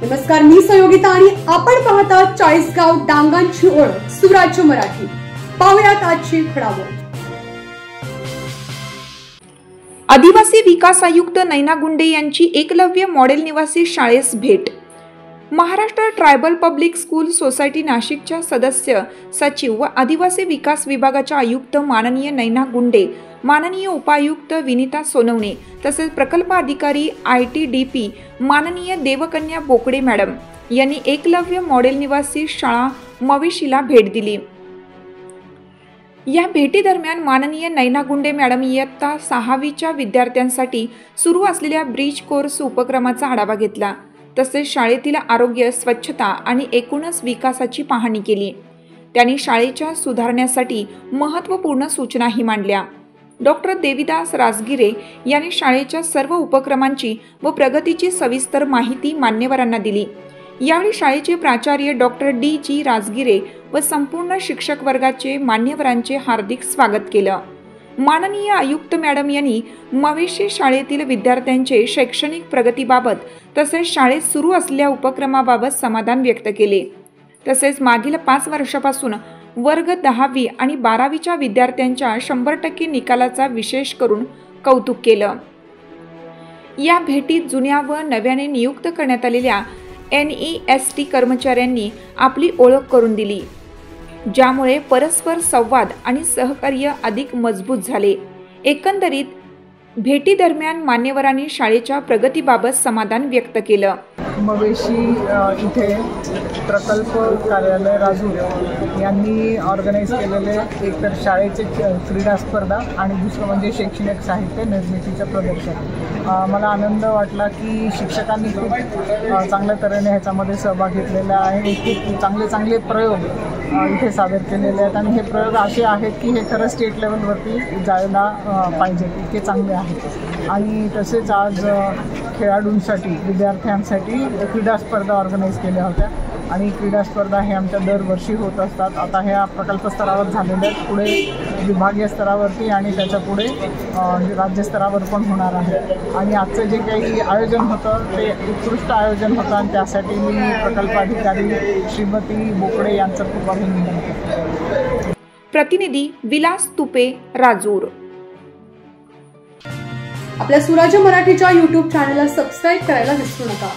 नमस्कार, मी संयोगिता आणि आपण पाहता चाळीसगाव डांगांची ओळख सुराज्य मराठी। पाहुयात आजची घडामोड। आदिवासी विकास आयुक्त नैना गुंडे यांची एकलव्य मॉडेल निवासी शाळेस भेट। Maharashtra tribal public school society नाशिकच्या सदस्य सचिव व आदिवासी विकास विभागाच्या आयुक्त माननीय नैना गुंडे, माननीय उपायुक्त विनीता सोनवणे तसेच प्रकल्प अधिकारी ITDP माननीय देवकन्या बोकडे मॅडम यांनी एकलव्य मॉडेल निवासी शाळा मविशीला भेट दिली। या भेटी दरम्यान माननीय नैना गुंडे मॅडम इयत्ता 6वीच्या विद्यार्थ्यांसाठी सुरू असलेल्या ब्रिज कोर्स उपक्रमाचा आढावा घेतला। तसेच शाळेतील आरोग्य, स्वच्छता आणि एकूणच विकासाची पाहणी केली। त्यांनी शाळेच्या सुधारण्यासाठी महत्त्वपूर्ण सूचनाही मांडल्या। डॉक्टर देविदास राजगिरे यांनी शाळेच्या सर्व उपक्रमांची व प्रगतीची सविस्तर माहिती मान्यवरांना दिली। यावेळी शाळेचे प्राचार्य डॉक्टर DG राजगिरे व संपूर्ण शिक्षक वर्गाचे मान्यवरांचे हार्दिक स्वागत केलं। माननीय आयुक्त मॅडम यांनी मवेशी शाळेतील विद्यार्थ्यांचे शैक्षणिक प्रगतीबाबत तसेच शाळेत सुरू असलेल्या उपक्रमाबाबत समाधान व्यक्त केले। तसेच मागील 5 वर्षापासून वर्ग 10वी आणि 12वीच्या विद्यार्थ्यांच्या 100% निकालाचा विशेष करून कौतुक केलं। या भेटीत जुन्या व नव्याने नियुक्त करण्यात आलेल्या NEST कर्मचाऱ्यांनी आपली ओळख करून दिली, ज्यामुळे परस्पर संवाद आणि सहकार्य अधिक मजबूत झाले। एकंदरीत भेटी दरम्यान मान्यवरांनी शाळेच्या प्रगतीबाबत समाधान व्यक्त केलं। मवेशी इथे प्रकल्प कार्यालय राजूर यांनी ऑर्गनाईज केलेले एक तर शाळेचे क्रीडा स्पर्धा आणि दुसरं म्हणजे शैक्षणिक साहित्य निर्मितीचं प्रदर्शन। मला आनंद वाटला की शिक्षकांनी खूप चांगल्या तऱ्हेने ह्याच्यामध्ये सहभाग घेतलेला आहे। खूप चांगले प्रयोग इथे सादर केलेले आहेत आणि हे प्रयोग असे आहेत की हे खरं स्टेट लेवलवरती जायला पाहिजेत, इतके चांगले आहेत। आणि तसेच आज खेळाडूंसाठी, विद्यार्थ्यांसाठी क्रीडा स्पर्धा ऑर्गनाईज केल्या होत्या आणि क्रीडा स्पर्धा हे आमच्या दरवर्षी होत असतात। आता ह्या प्रकल्प स्तरावर झालेल्या आहेत, पुढे विभागीय स्तरावरती आणि त्याच्या पुढे राज्यस्तरावर पण होणार आहे। आणि आजचं जे काही आयोजन होतं ते उत्कृष्ट आयोजन होतं आणि त्यासाठी मी प्रकल्प अधिकारी श्रीमती बोकडे यांचं खूप अभिनंदन करतो। प्रतिनिधी विलास तुपे, राजूर। आपल्या सुराज्य मराठीच्या YouTube चॅनलला सबस्क्राइब करायला विसरू नका।